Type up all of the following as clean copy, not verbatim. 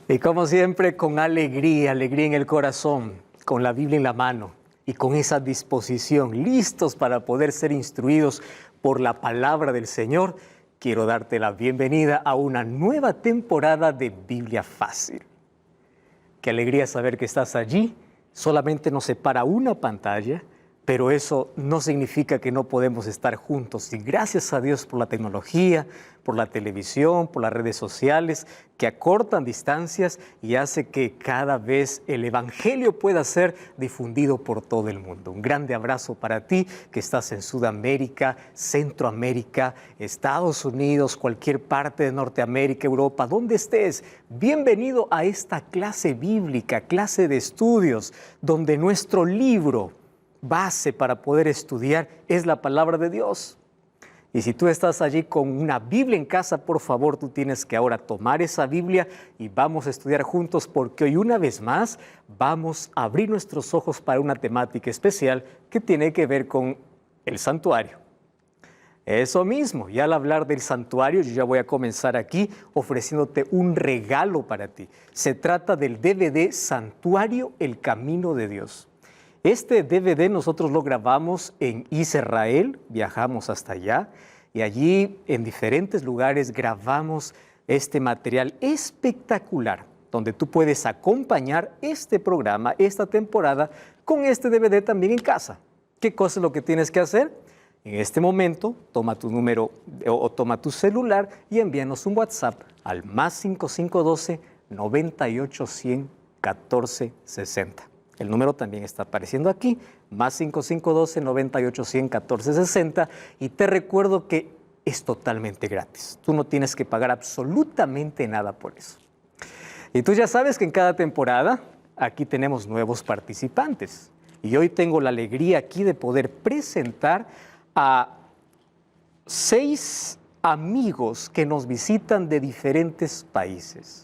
Y como siempre, con alegría, alegría en el corazón, con la Biblia en la mano y con esa disposición, listos para poder ser instruidos por la palabra del Señor, quiero darte la bienvenida a una nueva temporada de Biblia Fácil. Qué alegría saber que estás allí. Solamente nos separa una pantalla, pero eso no significa que no podemos estar juntos. Y gracias a Dios por la tecnología, por la televisión, por las redes sociales, que acortan distancias y hace que cada vez el Evangelio pueda ser difundido por todo el mundo. Un grande abrazo para ti que estás en Sudamérica, Centroamérica, Estados Unidos, cualquier parte de Norteamérica, Europa, donde estés. Bienvenido a esta clase bíblica, clase de estudios, donde nuestro libro base para poder estudiar es la palabra de Dios. Y si tú estás allí con una Biblia en casa, por favor, tú tienes que ahora tomar esa Biblia y vamos a estudiar juntos, porque hoy una vez más vamos a abrir nuestros ojos para una temática especial que tiene que ver con el santuario. Eso mismo, y al hablar del santuario, yo ya voy a comenzar aquí ofreciéndote un regalo para ti. Se trata del DVD Santuario, el Camino de Dios. Este DVD nosotros lo grabamos en Israel, viajamos hasta allá y allí en diferentes lugares grabamos este material espectacular, donde tú puedes acompañar este programa, esta temporada, con este DVD también en casa. ¿Qué cosa es lo que tienes que hacer? En este momento, toma tu número o toma tu celular y envíanos un WhatsApp al +5512 98 100 14 60. El número también está apareciendo aquí, +5512 98 100 14 60. Y te recuerdo que es totalmente gratis. Tú no tienes que pagar absolutamente nada por eso. Y tú ya sabes que en cada temporada aquí tenemos nuevos participantes. Y hoy tengo la alegría aquí de poder presentar a 6 amigos que nos visitan de diferentes países.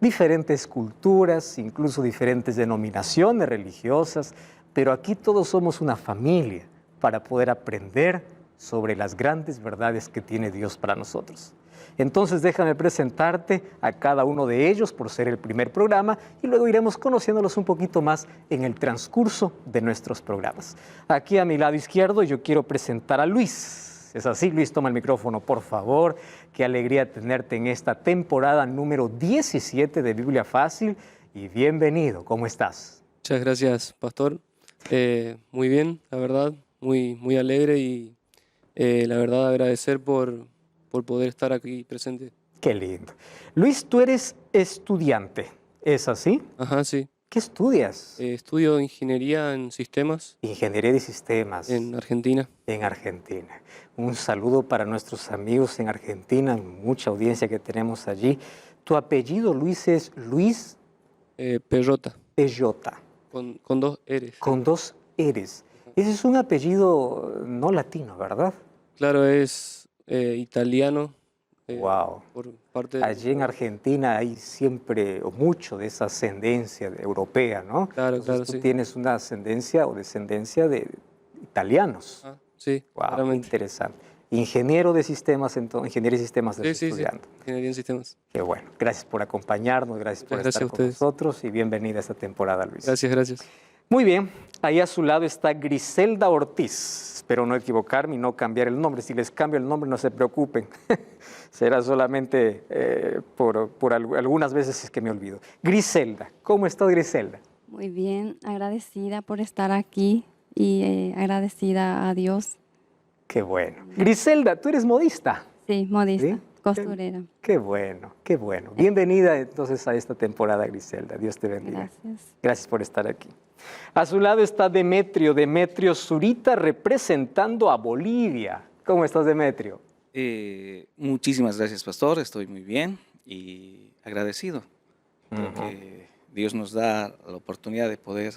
Diferentes culturas, incluso diferentes denominaciones religiosas, pero aquí todos somos una familia para poder aprender sobre las grandes verdades que tiene Dios para nosotros. Entonces déjame presentarte a cada uno de ellos por ser el primer programa y luego iremos conociéndolos un poquito más en el transcurso de nuestros programas. Aquí a mi lado izquierdo yo quiero presentar a Luis. Es así, Luis, toma el micrófono, por favor. Qué alegría tenerte en esta temporada número 17 de Biblia Fácil y bienvenido. ¿Cómo estás? Muchas gracias, pastor. Muy bien, la verdad, muy alegre y la verdad agradecer por poder estar aquí presente. Qué lindo. Luis, tú eres estudiante, ¿es así? Ajá, sí. ¿Qué estudias? Estudio ingeniería en sistemas Ingeniería de sistemas. en Argentina. En Argentina. Un saludo para nuestros amigos en Argentina, mucha audiencia que tenemos allí. Tu apellido, Luis, es Luis Peyota. Peyota. Con 2 R's. Con 2 R's. Ese es un apellido no latino, ¿verdad? Claro, es italiano. Wow. Por parte de... Allí en Argentina hay siempre o mucho de esa ascendencia europea, ¿no? Claro, Entonces, claro, tú sí. tienes una ascendencia o descendencia de italianos. Ah, sí, Wow, claramente. interesante. Ingeniero de sistemas, entonces, ingeniería de sistemas Sí, estás sí, sí. estudiando. Ingeniería en sistemas. Qué bueno. Gracias por acompañarnos, gracias por Muchas estar gracias a con ustedes. nosotros y bienvenida a esta temporada, Luis. Gracias. Muy bien, ahí a su lado está Griselda Ortiz. Espero no equivocarme y no cambiar el nombre. Si les cambio el nombre, no se preocupen. Será solamente por algunas veces es que me olvido. Griselda, ¿cómo estás, Griselda? Muy bien, agradecida por estar aquí y agradecida a Dios. Qué bueno. Griselda, tú eres modista. Sí, modista, ¿Sí? costurera. Qué bueno, qué bueno. Bienvenida entonces a esta temporada, Griselda. Dios te bendiga. Gracias. Gracias por estar aquí. A su lado está Demetrio Zurita representando a Bolivia. ¿Cómo estás, Demetrio? Muchísimas gracias, pastor. Estoy muy bien y agradecido. Creo que Dios nos da la oportunidad de poder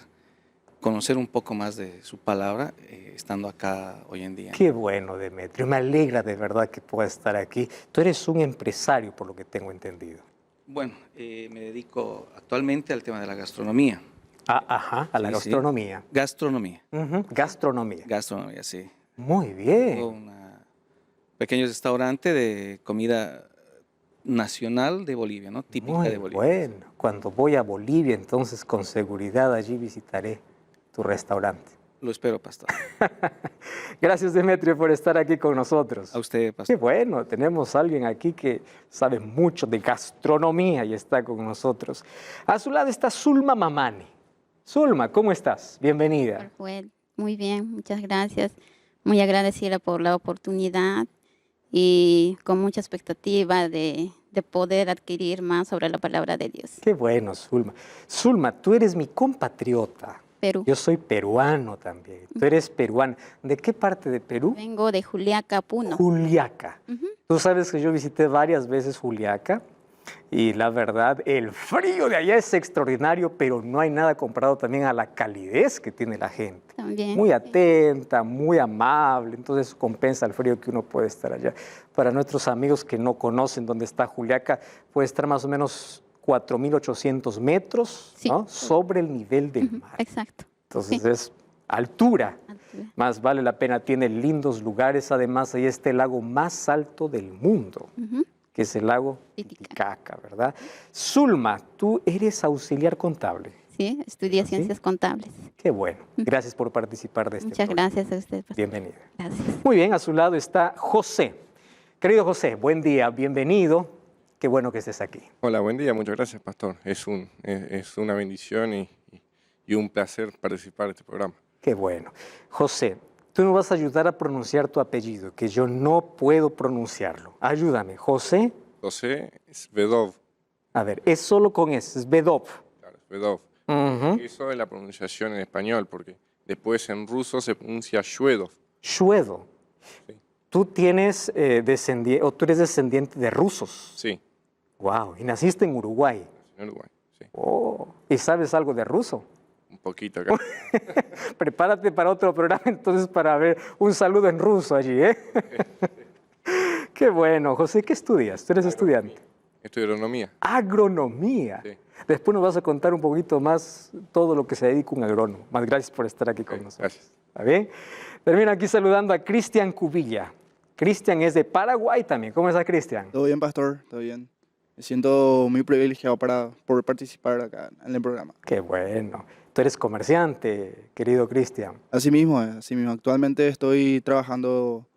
conocer un poco más de su palabra estando acá hoy en día. Qué bueno, Demetrio. Me alegra de verdad que puedas estar aquí. Tú eres un empresario, por lo que tengo entendido. Bueno, me dedico actualmente al tema de la gastronomía. Ajá, a la Sí, gastronomía. sí. Gastronomía. Gastronomía. Gastronomía, sí. Muy Tengo bien. un pequeño restaurante de comida nacional de Bolivia, ¿no? Típica Muy de Bolivia. bueno. Cuando voy a Bolivia, entonces con seguridad allí visitaré tu restaurante. Lo espero, pastor. Gracias, Demetrio, por estar aquí con nosotros. A usted, Qué pastor. bueno, tenemos a alguien aquí que sabe mucho de gastronomía y está con nosotros. A su lado está Zulma Mamani. Zulma, ¿cómo estás? Bienvenida. Pues, muy bien, muchas gracias. Muy agradecida por la oportunidad y con mucha expectativa de poder adquirir más sobre la palabra de Dios. Qué bueno, Zulma. Zulma, tú eres mi compatriota. Perú. Yo soy peruano también. Tú eres peruana. ¿De qué parte de Perú? Vengo de Juliaca, Puno. Juliaca. Ujú. Tú sabes que yo visité varias veces Juliaca y la verdad, el frío de allá es extraordinario, pero no hay nada comparado también a la calidez que tiene la gente. También. Muy atenta, muy amable, entonces compensa el frío que uno puede estar allá. Para nuestros amigos que no conocen dónde está Juliaca, puede estar más o menos 4.800 metros, Sí. ¿no? Sobre el nivel del Ujú, mar. exacto. Entonces Sí. es altura. Altura. Más vale la pena, tiene lindos lugares. Además, ahí está el lago más alto del mundo, Ujú. que es el lago Titicaca. Titicaca, ¿verdad? Zulma, tú eres auxiliar contable. Sí, estudié ¿Sí? ciencias contables. Qué bueno. Gracias por participar de este Muchas programa. gracias a usted, pastor. Bienvenida. Gracias. Muy bien, a su lado está José. Querido José, buen día, bienvenido. Qué bueno que estés aquí. Hola, buen día, muchas gracias, pastor. Es una bendición y un placer participar de este programa. Qué bueno. José, tú me vas a ayudar a pronunciar tu apellido, que yo no puedo pronunciarlo. Ayúdame. José, José Svedov, a ver, es solo con S, es Bedov. claro, Svedov. Ujú. Eso es la pronunciación en español, porque después en ruso se pronuncia Shvedov. Shvedo. Sí. Tú tienes tú eres descendiente de rusos. Sí, Wow. Y naciste en Uruguay. en Uruguay, sí. Oh. ¿Y sabes algo de ruso? Un poquito acá. Prepárate para otro programa entonces para ver un saludo en ruso allí, ¿eh? Qué bueno. José, ¿qué estudias? Tú eres estudiante. Estudio agronomía. Agronomía. Sí. Después nos vas a contar un poquito más todo lo que se dedica un agrónomo. Más gracias por estar aquí con Ok, nosotros. gracias. ¿Está bien? Termino aquí saludando a Cristian Cubilla. Cristian es de Paraguay también. ¿Cómo está, Cristian? Todo bien, pastor, todo bien. Me siento muy privilegiado por participar acá en el programa. Qué bueno. Tú eres comerciante, querido Cristian. Así mismo. Actualmente estoy trabajando,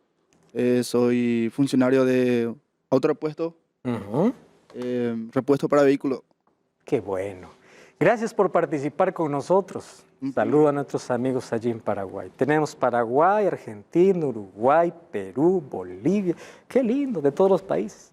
soy funcionario de autorepuesto, Ujú. repuesto para vehículos. Qué bueno. Gracias por participar con nosotros. Saludo a nuestros amigos allí en Paraguay. Tenemos Paraguay, Argentina, Uruguay, Perú, Bolivia. Qué lindo, de todos los países.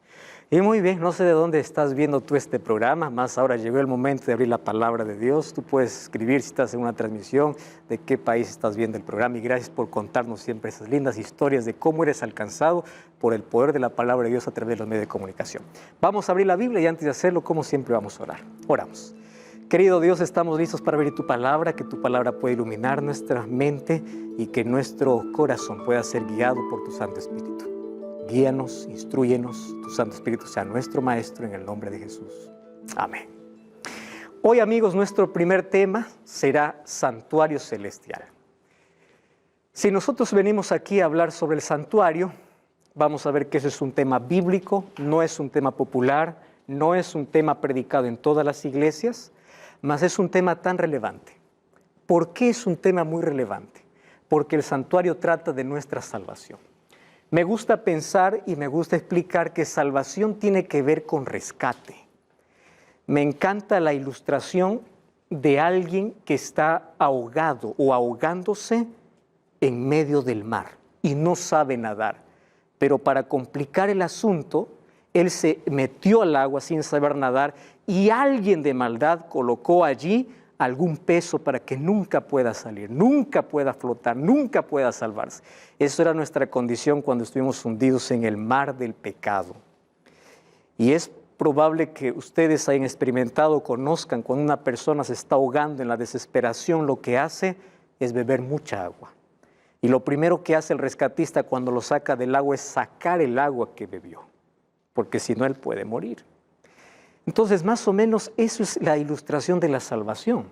Y muy bien, no sé de dónde estás viendo tú este programa, más ahora llegó el momento de abrir la palabra de Dios. Tú puedes escribir si estás en una transmisión de qué país estás viendo el programa y gracias por contarnos siempre esas lindas historias de cómo eres alcanzado por el poder de la palabra de Dios a través de los medios de comunicación. Vamos a abrir la Biblia y antes de hacerlo, como siempre, vamos a orar. Oramos. Querido Dios, estamos listos para abrir tu palabra, que tu palabra pueda iluminar nuestra mente y que nuestro corazón pueda ser guiado por tu Santo Espíritu. Guíanos, instrúyenos, tu Santo Espíritu sea nuestro Maestro en el nombre de Jesús. Amén. Hoy, amigos, nuestro primer tema será Santuario Celestial. Si nosotros venimos aquí a hablar sobre el santuario, vamos a ver que ese es un tema bíblico, no es un tema popular, no es un tema predicado en todas las iglesias, mas es un tema tan relevante. ¿Por qué es un tema muy relevante? Porque el santuario trata de nuestra salvación. Me gusta pensar y me gusta explicar que salvación tiene que ver con rescate. Me encanta la ilustración de alguien que está ahogado o ahogándose en medio del mar y no sabe nadar. Pero para complicar el asunto, él se metió al agua sin saber nadar y alguien de maldad colocó allí algún peso para que nunca pueda salir, nunca pueda flotar, nunca pueda salvarse. Eso era nuestra condición cuando estuvimos hundidos en el mar del pecado. Y es probable que ustedes hayan experimentado o conozcan cuando una persona se está ahogando en la desesperación, lo que hace es beber mucha agua. Y lo primero que hace el rescatista cuando lo saca del agua es sacar el agua que bebió, porque si no él puede morir. Entonces, más o menos, eso es la ilustración de la salvación.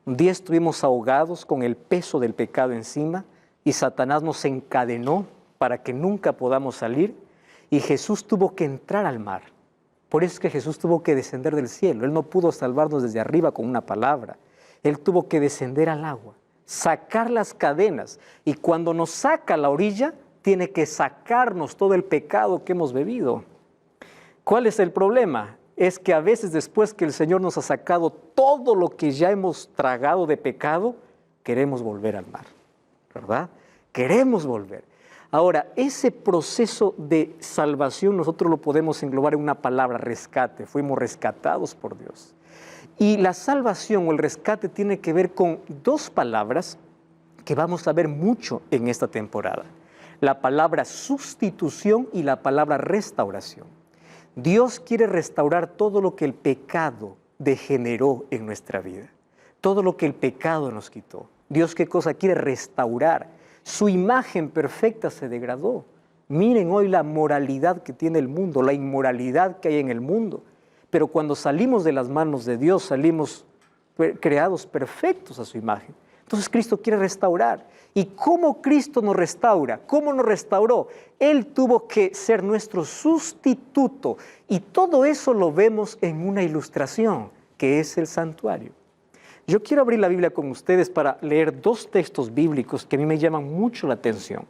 Un día estuvimos ahogados con el peso del pecado encima y Satanás nos encadenó para que nunca podamos salir y Jesús tuvo que entrar al mar Por eso es que Jesús tuvo que descender del cielo. Él no pudo salvarnos desde arriba con una palabra. Él tuvo que descender al agua, sacar las cadenas. Y cuando nos saca a la orilla, tiene que sacarnos todo el pecado que hemos bebido. ¿Cuál es el problema? Es que a veces después que el Señor nos ha sacado todo lo que ya hemos tragado de pecado, queremos volver al mar, ¿verdad? Queremos volver. Ahora, ese proceso de salvación nosotros lo podemos englobar en una palabra, rescate. Fuimos rescatados por Dios. Y la salvación o el rescate tiene que ver con dos palabras que vamos a ver mucho en esta temporada. La palabra sustitución y la palabra restauración. Dios quiere restaurar todo lo que el pecado degeneró en nuestra vida. Todo lo que el pecado nos quitó. Dios, ¿qué cosa quiere? Restaurar. Su imagen perfecta se degradó. Miren hoy la moralidad que tiene el mundo, la inmoralidad que hay en el mundo. Pero cuando salimos de las manos de Dios, salimos creados perfectos a su imagen. Entonces Cristo quiere restaurar. ¿Y cómo Cristo nos restaura? ¿Cómo nos restauró? Él tuvo que ser nuestro sustituto. Y todo eso lo vemos en una ilustración, que es el santuario. Yo quiero abrir la Biblia con ustedes para leer dos textos bíblicos que a mí me llaman mucho la atención.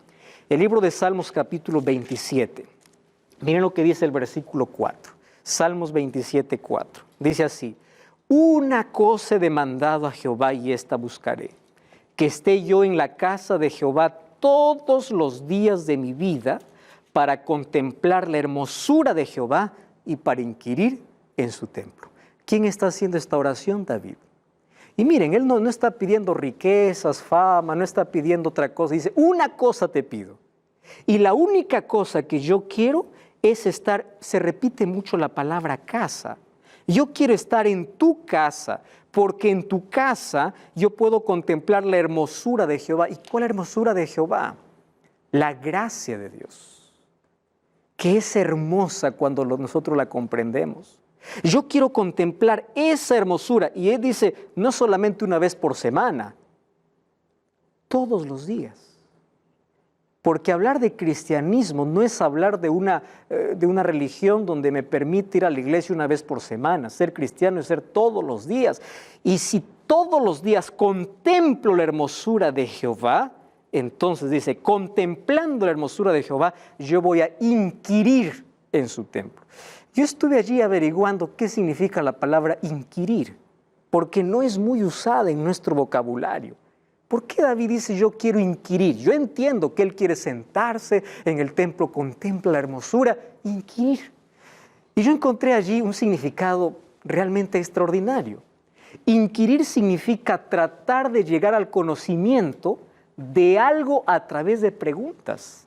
El libro de Salmos capítulo 27. Miren lo que dice el versículo 4. Salmos 27, 4. Dice así: una cosa he demandado a Jehová y esta buscaré, que esté yo en la casa de Jehová todos los días de mi vida, para contemplar la hermosura de Jehová y para inquirir en su templo. ¿Quién está haciendo esta oración? David. Y miren, él no está pidiendo riquezas, fama, no está pidiendo otra cosa. Dice, una cosa te pido. Y la única cosa que yo quiero es estar, se repite mucho la palabra casa. Yo quiero estar en tu casa, porque en tu casa yo puedo contemplar la hermosura de Jehová. ¿Y cuál es la hermosura de Jehová? La gracia de Dios, que es hermosa cuando nosotros la comprendemos. Yo quiero contemplar esa hermosura. Y él dice, no solamente una vez por semana, todos los días. Porque hablar de cristianismo no es hablar de una religión donde me permite ir a la iglesia una vez por semana. Ser cristiano es ser todos los días. Y si todos los días contemplo la hermosura de Jehová, entonces dice, contemplando la hermosura de Jehová, yo voy a inquirir en su templo. Yo estuve allí averiguando qué significa la palabra inquirir, porque no es muy usada en nuestro vocabulario. ¿Por qué David dice yo quiero inquirir? Yo entiendo que él quiere sentarse en el templo, contempla la hermosura, inquirir. Y yo encontré allí un significado realmente extraordinario. Inquirir significa tratar de llegar al conocimiento de algo a través de preguntas.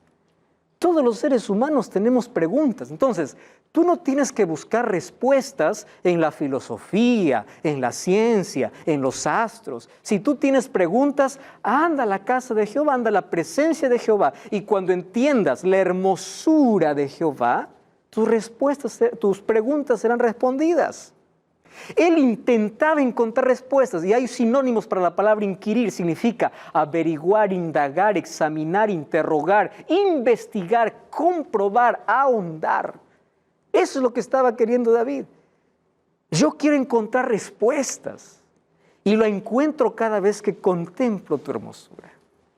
Todos los seres humanos tenemos preguntas. Entonces, tú no tienes que buscar respuestas en la filosofía, en la ciencia, en los astros. Si tú tienes preguntas, anda a la casa de Jehová, anda a la presencia de Jehová. Y cuando entiendas la hermosura de Jehová, tus preguntas serán respondidas. Él intentaba encontrar respuestas, y hay sinónimos para la palabra inquirir. Significa averiguar, indagar, examinar, interrogar, investigar, comprobar, ahondar. Eso es lo que estaba queriendo David. Yo quiero encontrar respuestas, y lo encuentro cada vez que contemplo tu hermosura.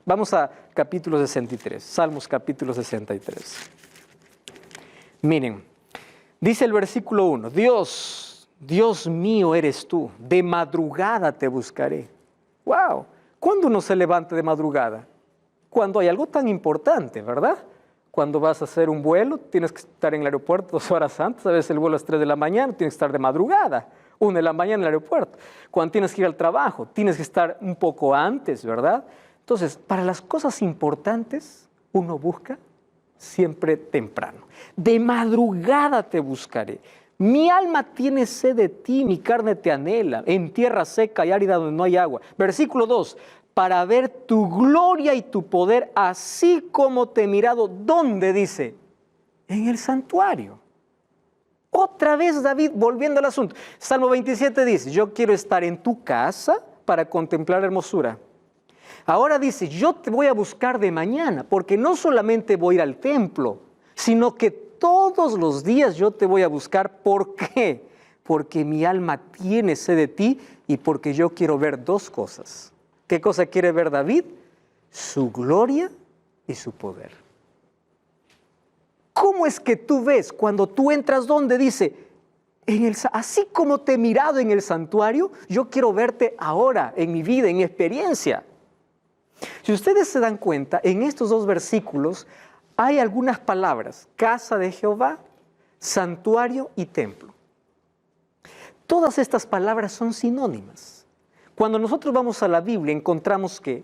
Vamos a capítulo 63, Salmos capítulo 63. Miren, dice el versículo 1, Dios mío eres tú, de madrugada te buscaré. ¡Wow! ¿Cuándo uno se levanta de madrugada? Cuando hay algo tan importante, ¿verdad? Cuando vas a hacer un vuelo, tienes que estar en el aeropuerto 2 horas antes. A veces el vuelo es 3 de la mañana, tienes que estar de madrugada, 1 de la mañana en el aeropuerto. Cuando tienes que ir al trabajo, tienes que estar un poco antes, ¿verdad? Entonces, para las cosas importantes, uno busca siempre temprano. De madrugada te buscaré. Mi alma tiene sed de ti, mi carne te anhela, en tierra seca y árida donde no hay agua. Versículo 2, para ver tu gloria y tu poder, así como te he mirado. ¿Dónde dice? En el santuario. Otra vez David, volviendo al asunto. Salmo 27 dice, yo quiero estar en tu casa para contemplar hermosura. Ahora dice, yo te voy a buscar de mañana, porque no solamente voy a ir al templo, sino que todos los días yo te voy a buscar. ¿Por qué? Porque mi alma tiene sed de ti y porque yo quiero ver dos cosas. ¿Qué cosa quiere ver David? Su gloria y su poder. ¿Cómo es que tú ves cuando tú entras donde dice, así como te he mirado en el santuario, yo quiero verte ahora en mi vida, en mi experiencia? Si ustedes se dan cuenta, en estos dos versículos hay algunas palabras: casa de Jehová, santuario y templo. Todas estas palabras son sinónimas. Cuando nosotros vamos a la Biblia encontramos que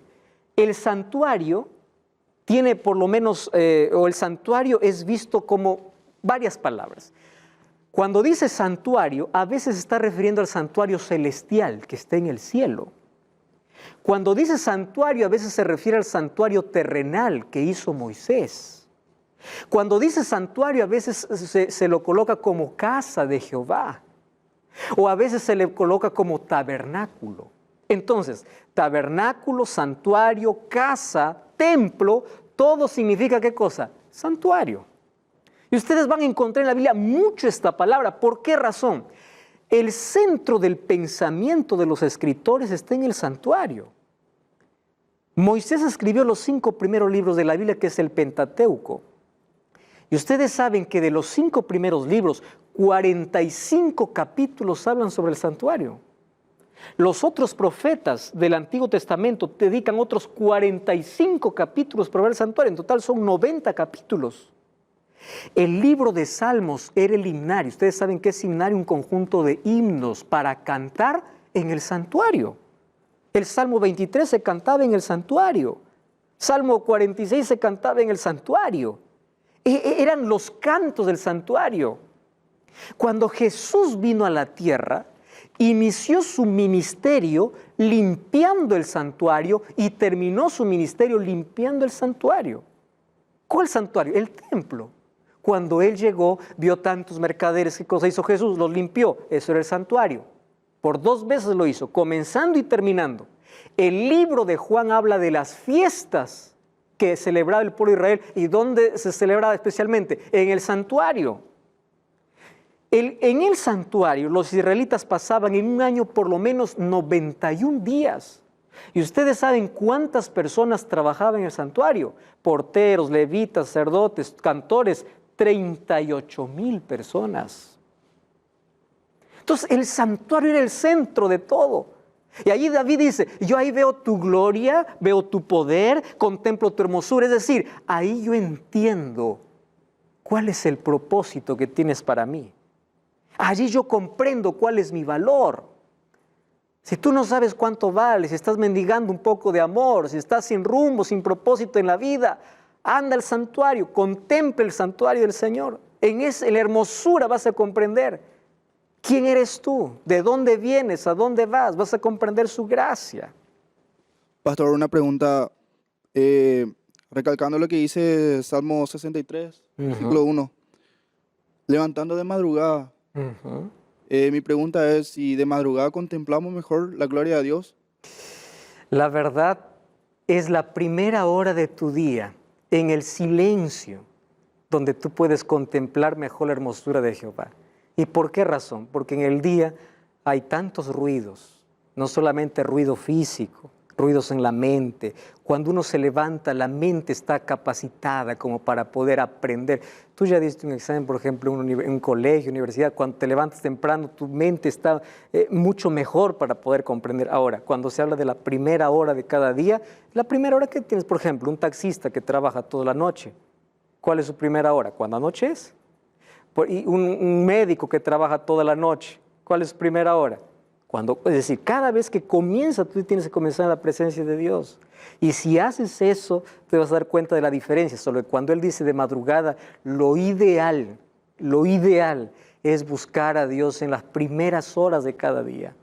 el santuario tiene por lo menos, o el santuario es visto como varias palabras. Cuando dice santuario, a veces está refiriendo al santuario celestial que está en el cielo. Cuando dice santuario, a veces se refiere al santuario terrenal que hizo Moisés. Cuando dice santuario, a veces se lo coloca como casa de Jehová. O a veces se le coloca como tabernáculo. Entonces, tabernáculo, santuario, casa, templo, todo significa ¿qué cosa? Santuario. Y ustedes van a encontrar en la Biblia mucho esta palabra. ¿Por qué razón? El centro del pensamiento de los escritores está en el santuario. Moisés escribió los 5 primeros libros de la Biblia, que es el Pentateuco. Y ustedes saben que de los 5 primeros libros, 45 capítulos hablan sobre el santuario. Los otros profetas del Antiguo Testamento dedican otros 45 capítulos para ver el santuario. En total son 90 capítulos. El libro de Salmos era el himnario. Ustedes saben que es himnario, un conjunto de himnos para cantar en el santuario. El Salmo 23 se cantaba en el santuario. Salmo 46 se cantaba en el santuario. Eran los cantos del santuario. Cuando Jesús vino a la tierra, inició su ministerio limpiando el santuario y terminó su ministerio limpiando el santuario. ¿Cuál santuario? El templo. Cuando Él llegó, vio tantos mercaderes. ¿Qué cosa hizo Jesús? Los limpió. Eso era el santuario. Por 2 veces lo hizo, comenzando y terminando. El libro de Juan habla de las fiestas que celebraba el pueblo de Israel. ¿Y dónde se celebraba especialmente? En el santuario. En el santuario los israelitas pasaban en un año por lo menos 91 días. Y ustedes saben cuántas personas trabajaban en el santuario. Porteros, levitas, sacerdotes, cantores, 38,000 personas. Entonces el santuario era el centro de todo. Y allí David dice, yo ahí veo tu gloria, veo tu poder, contemplo tu hermosura. Es decir, ahí yo entiendo cuál es el propósito que tienes para mí. Allí yo comprendo cuál es mi valor. Si tú no sabes cuánto vales, si estás mendigando un poco de amor, si estás sin rumbo, sin propósito en la vida, anda al santuario, contempla el santuario del Señor. En la hermosura vas a comprender quién eres tú, de dónde vienes, a dónde vas a comprender su gracia. Pastor, una pregunta, recalcando lo que dice Salmo 63, versículo 1. Levantando de madrugada. Mi pregunta es si de madrugada contemplamos mejor la gloria de Dios. La verdad es la primera hora de tu día, en el silencio, donde tú puedes contemplar mejor la hermosura de Jehová. ¿Y por qué razón? Porque en el día hay tantos ruidos, no solamente ruido físico, ruidos en la mente. Cuando uno se levanta, la mente está capacitada como para poder aprender. Tú ya diste un examen, por ejemplo, en un colegio, universidad. Cuando te levantas temprano, tu mente está mucho mejor para poder comprender. Ahora, cuando se habla de la primera hora de cada día, la primera hora que tienes, por ejemplo, un taxista que trabaja toda la noche. ¿Cuál es su primera hora? ¿Cuándo anochece? Y un médico que trabaja toda la noche. ¿Cuál es su primera hora? Es decir, cada vez que comienza, tú tienes que comenzar en la presencia de Dios. Y si haces eso, te vas a dar cuenta de la diferencia. Solo que cuando Él dice de madrugada, lo ideal es buscar a Dios en las primeras horas de cada día.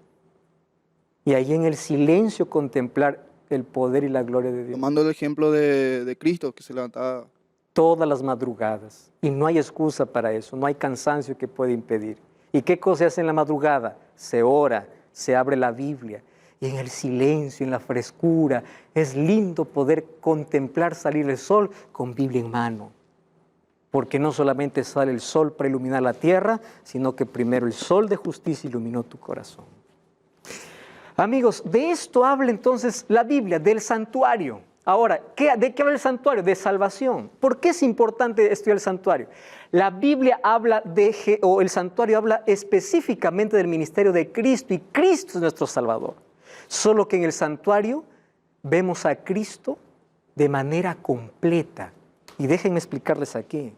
Y ahí en el silencio contemplar el poder y la gloria de Dios. Tomando el ejemplo de Cristo, que se levantaba todas las madrugadas. Y no hay excusa para eso, no hay cansancio que pueda impedir. ¿Y qué cosa se hace en la madrugada? Se ora, se abre la Biblia. Y en el silencio, en la frescura, es lindo poder contemplar salir el sol con Biblia en mano. porque no solamente sale el sol para iluminar la tierra, sino que primero el sol de justicia iluminó tu corazón. Amigos, de esto habla entonces la Biblia, del santuario. Ahora, ¿de qué habla el santuario? De salvación. ¿Por qué es importante estudiar el santuario? La Biblia habla el santuario habla específicamente del ministerio de Cristo, y Cristo es nuestro Salvador. Solo que en el santuario vemos a Cristo de manera completa. Y déjenme explicarles aquí.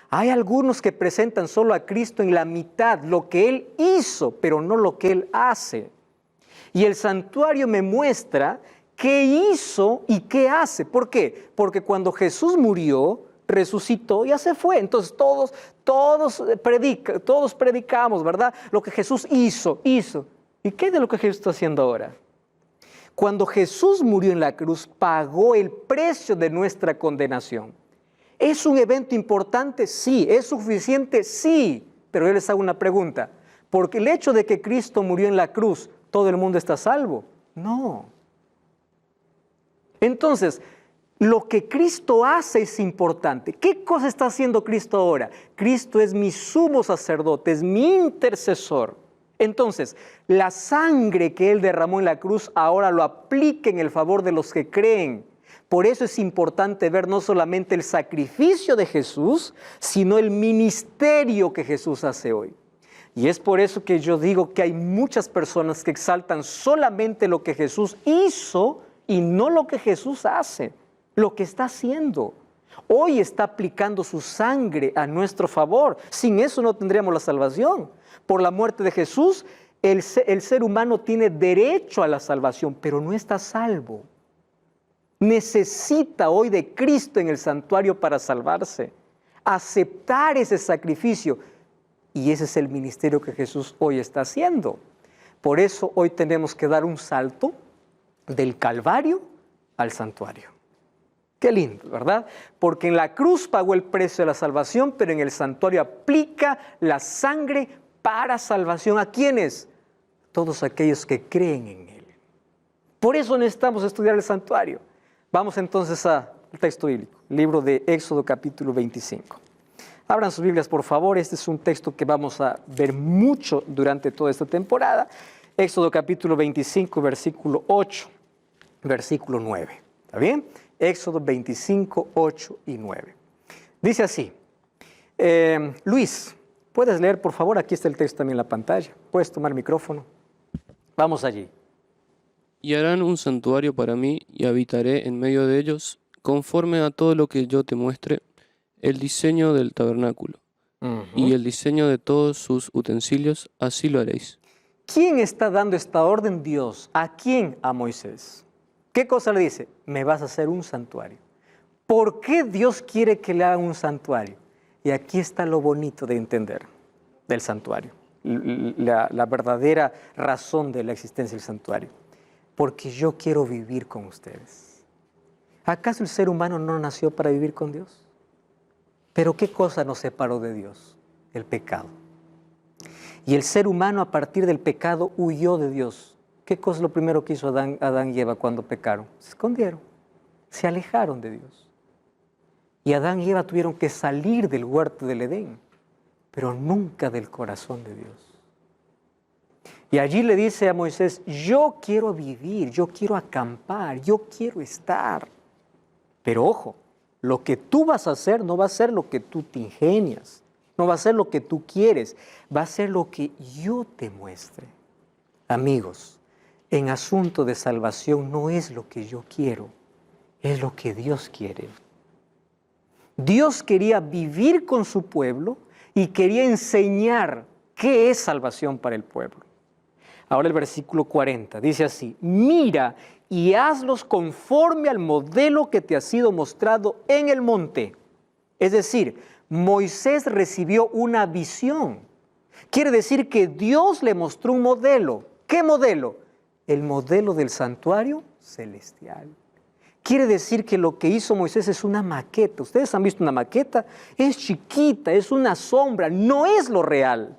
Hay algunos que presentan solo a Cristo en la mitad, lo que Él hizo, pero no lo que Él hace. Y el santuario me muestra qué hizo y qué hace. ¿Por qué? Porque cuando Jesús murió, resucitó y ya se fue. Entonces todos predicamos, ¿verdad? Lo que Jesús hizo. ¿Y qué de lo que Jesús está haciendo ahora? Cuando Jesús murió en la cruz, pagó el precio de nuestra condenación. ¿Es un evento importante? Sí. ¿Es suficiente? Sí. Pero yo les hago una pregunta. ¿Porque el hecho de que Cristo murió en la cruz, todo el mundo está salvo? No. Entonces, lo que Cristo hace es importante. ¿Qué cosa está haciendo Cristo ahora? Cristo es mi sumo sacerdote, es mi intercesor. Entonces, la sangre que Él derramó en la cruz ahora lo aplica en el favor de los que creen. Por eso es importante ver no solamente el sacrificio de Jesús, sino el ministerio que Jesús hace hoy. Y es por eso que yo digo que hay muchas personas que exaltan solamente lo que Jesús hizo y no lo que Jesús hace, lo que está haciendo. Hoy está aplicando su sangre a nuestro favor. Sin eso no tendríamos la salvación. Por la muerte de Jesús, el ser humano tiene derecho a la salvación, pero no está salvo. Necesita hoy de Cristo en el santuario para salvarse, aceptar ese sacrificio. Y ese es el ministerio que Jesús hoy está haciendo. Por eso hoy tenemos que dar un salto del Calvario al santuario. Qué lindo, ¿verdad? Porque en la cruz pagó el precio de la salvación, pero en el santuario aplica la sangre para salvación. ¿A quiénes? Todos aquellos que creen en Él. Por eso necesitamos estudiar el santuario. Vamos entonces al texto bíblico, libro de Éxodo capítulo 25. Abran sus Biblias, por favor. Este es un texto que vamos a ver mucho durante toda esta temporada. Éxodo capítulo 25, versículo 8, versículo 9. ¿Está bien? Éxodo 25, 8 y 9. Dice así. Luis, ¿puedes leer, por favor? Aquí está el texto también en la pantalla. ¿Puedes tomar el micrófono? Vamos allí. Y harán un santuario para mí, y habitaré en medio de ellos, conforme a todo lo que yo te muestre, el diseño del tabernáculo y el diseño de todos sus utensilios, así lo haréis. ¿Quién está dando esta orden? Dios. ¿A quién? A Moisés. ¿Qué cosa le dice? Me vas a hacer un santuario. ¿Por qué Dios quiere que le hagan un santuario? Y aquí está lo bonito de entender del santuario, la verdadera razón de la existencia del santuario. Porque yo quiero vivir con ustedes. ¿Acaso el ser humano no nació para vivir con Dios? Pero ¿qué cosa nos separó de Dios? El pecado. Y el ser humano a partir del pecado huyó de Dios. ¿Qué cosa es lo primero que hizo Adán y Eva cuando pecaron? Se escondieron, se alejaron de Dios. Y Adán y Eva tuvieron que salir del huerto del Edén, pero nunca del corazón de Dios. Y allí le dice a Moisés, yo quiero vivir, yo quiero acampar, yo quiero estar. Pero ojo, lo que tú vas a hacer no va a ser lo que tú te ingenias, no va a ser lo que tú quieres, va a ser lo que yo te muestre. Amigos, en asunto de salvación no es lo que yo quiero, es lo que Dios quiere. Dios quería vivir con su pueblo y quería enseñar qué es salvación para el pueblo. Ahora el versículo 40 dice así, mira y hazlos conforme al modelo que te ha sido mostrado en el monte. Es decir, Moisés recibió una visión. Quiere decir que Dios le mostró un modelo. ¿Qué modelo? El modelo del santuario celestial. Quiere decir que lo que hizo Moisés es una maqueta. ¿Ustedes han visto una maqueta? Es chiquita, es una sombra, no es lo real.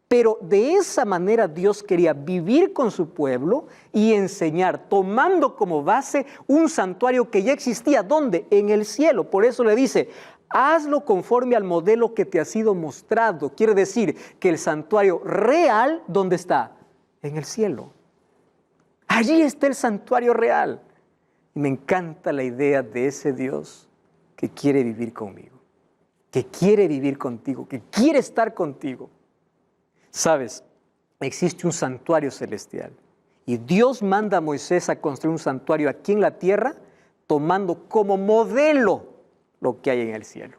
Pero de esa manera Dios quería vivir con su pueblo y enseñar, tomando como base un santuario que ya existía. ¿Dónde? En el cielo. Por eso le dice, Hazlo conforme al modelo que te ha sido mostrado. Quiere decir que el santuario real, ¿dónde está? En el cielo. Allí está el santuario real. Y me encanta la idea de ese Dios que quiere vivir conmigo, que quiere vivir contigo, que quiere estar contigo. ¿Sabes? Existe un santuario celestial. Y Dios manda a Moisés a construir un santuario aquí en la tierra, tomando como modelo lo que hay en el cielo.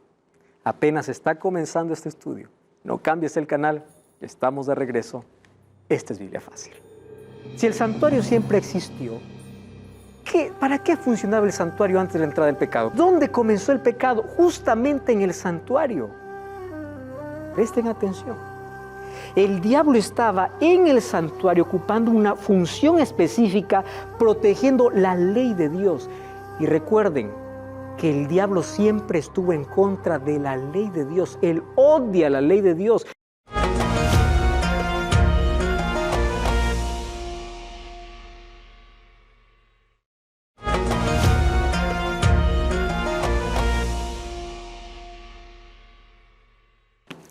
Apenas está comenzando este estudio. No cambies el canal, estamos de regreso. Esta es Biblia Fácil. Si el santuario siempre existió, ¿para qué funcionaba el santuario antes de la entrada del pecado? ¿Dónde comenzó el pecado? Justamente en el santuario. Presten atención. El diablo estaba en el santuario ocupando una función específica, protegiendo la ley de Dios. Y recuerden que el diablo siempre estuvo en contra de la ley de Dios. Él odia la ley de Dios.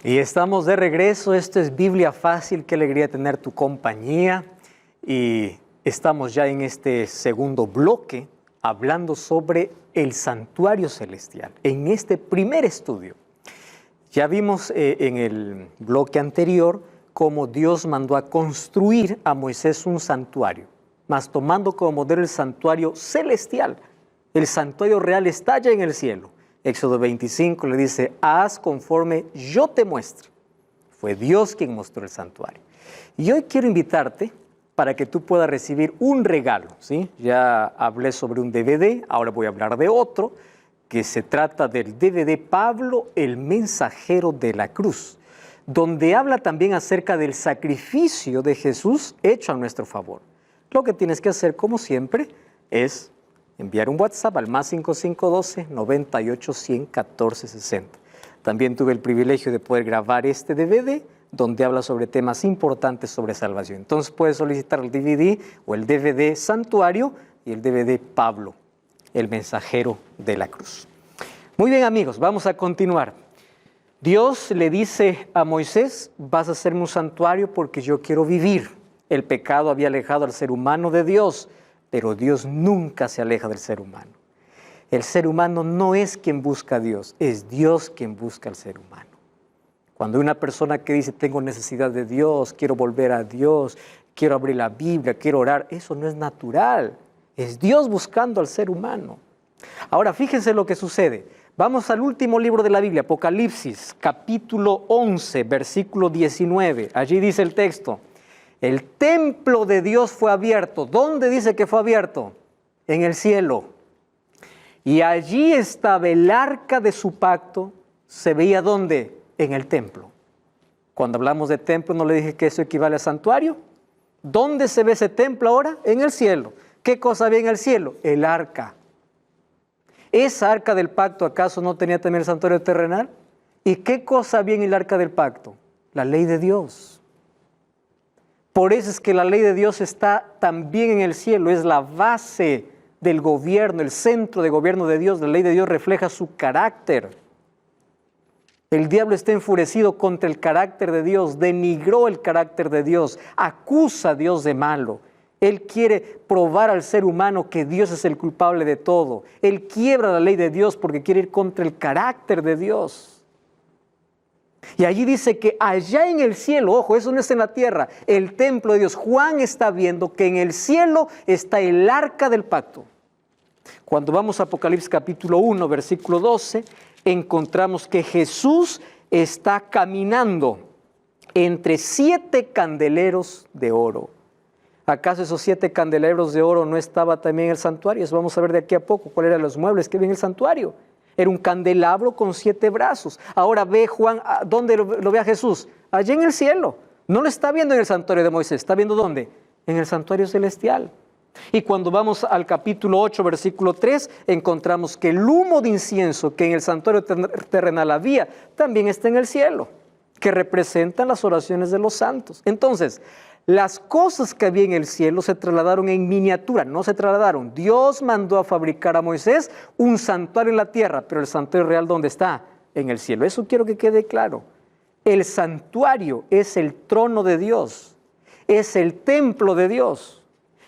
Y estamos de regreso. Esto es Biblia Fácil. Qué alegría tener tu compañía. Y estamos ya en este segundo bloque hablando sobre el santuario celestial. En este primer estudio, ya vimos en el bloque anterior cómo Dios mandó a construir a Moisés un santuario, mas tomando como modelo el santuario celestial. El santuario real está allá en el cielo. Éxodo 25 le dice, haz conforme yo te muestre. Fue Dios quien mostró el santuario. Y hoy quiero invitarte para que tú puedas recibir un regalo, ¿sí? Ya hablé sobre un DVD, ahora voy a hablar de otro, que se trata del DVD Pablo, el mensajero de la cruz, donde habla también acerca del sacrificio de Jesús hecho a nuestro favor. Lo que tienes que hacer, como siempre, es enviar un WhatsApp al más 5512-98-100-1460. También tuve el privilegio de poder grabar este DVD, donde habla sobre temas importantes sobre salvación. Entonces puedes solicitar el DVD o el DVD Santuario y el DVD Pablo, el mensajero de la cruz. Muy bien, amigos, vamos a continuar. Dios le dice a Moisés, vas a hacerme un santuario porque yo quiero vivir. El pecado había alejado al ser humano de Dios, pero Dios nunca se aleja del ser humano. El ser humano no es quien busca a Dios, es Dios quien busca al ser humano. Cuando hay una persona que dice, tengo necesidad de Dios, quiero volver a Dios, quiero abrir la Biblia, quiero orar, eso no es natural. Es Dios buscando al ser humano. Ahora, fíjense lo que sucede. Vamos al último libro de la Biblia, Apocalipsis, capítulo 11, versículo 19. Allí dice el texto, el templo de Dios fue abierto. ¿Dónde dice que fue abierto? En el cielo. Y allí estaba el arca de su pacto. ¿Se veía dónde? En el templo. Cuando hablamos de templo, ¿no le dije que eso equivale a santuario? ¿Dónde se ve ese templo ahora? En el cielo. ¿Qué cosa había en el cielo? El arca. ¿Esa arca del pacto acaso no tenía también el santuario terrenal? ¿Y qué cosa había en el arca del pacto? La ley de Dios. Por eso es que la ley de Dios está también en el cielo, es la base del gobierno, el centro de gobierno de Dios. La ley de Dios refleja su carácter. El diablo está enfurecido contra el carácter de Dios, denigró el carácter de Dios, acusa a Dios de malo. Él quiere probar al ser humano que Dios es el culpable de todo. Él quiebra la ley de Dios porque quiere ir contra el carácter de Dios. Y allí dice que allá en el cielo, ojo, eso no es en la tierra, el templo de Dios. Juan está viendo que en el cielo está el arca del pacto. Cuando vamos a Apocalipsis capítulo 1, versículo 12, encontramos que Jesús está caminando entre 7 candeleros de oro. ¿Acaso esos 7 candeleros de oro no estaba también en el santuario? Eso vamos a ver de aquí a poco cuáles eran los muebles que había en el santuario. Era un candelabro con 7 brazos. Ahora ve Juan, ¿dónde lo ve a Jesús? Allí en el cielo. No lo está viendo en el santuario de Moisés. ¿Está viendo dónde? En el santuario celestial. Y cuando vamos al capítulo 8, versículo 3, encontramos que el humo de incienso que en el santuario terrenal había, también está en el cielo, que representan las oraciones de los santos. Entonces, Las cosas que había en el cielo se trasladaron en miniatura, no se trasladaron. Dios mandó a fabricar a Moisés un santuario en la tierra, pero el santuario real, ¿dónde está? En el cielo. Eso quiero que quede claro. El santuario es el trono de Dios, es el templo de Dios.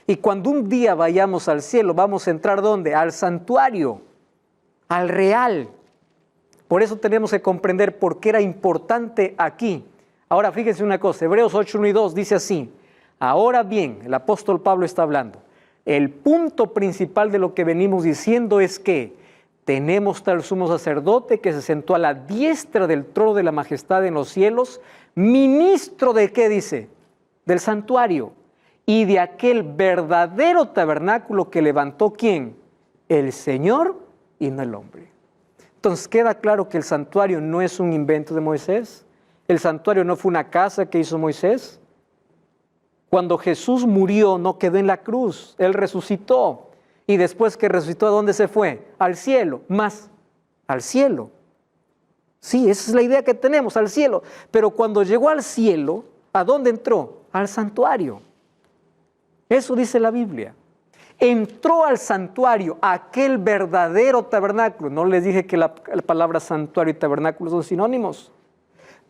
Y cuando un día vayamos al cielo, vamos a entrar ¿dónde? Al santuario, al real. Por eso tenemos que comprender por qué era importante aquí. Ahora fíjense una cosa, Hebreos 8, 1 y 2 dice así: ahora bien, el apóstol Pablo está hablando, el punto principal de lo que venimos diciendo es que tenemos tal sumo sacerdote que se sentó a la diestra del trono de la majestad en los cielos, ministro de ¿qué dice? Del santuario y de aquel verdadero tabernáculo que levantó ¿quién? El Señor y no el hombre. Entonces queda claro que el santuario no es un invento de Moisés. El santuario no fue una casa que hizo Moisés. Cuando Jesús murió, no quedó en la cruz, Él resucitó. Y después que resucitó, ¿a dónde se fue? Al cielo, más al cielo. Sí, esa es la idea que tenemos, al cielo. Pero cuando llegó al cielo, ¿a dónde entró? Al santuario. Eso dice la Biblia. Entró al santuario, aquel verdadero tabernáculo. No les dije que la palabra santuario y tabernáculo son sinónimos.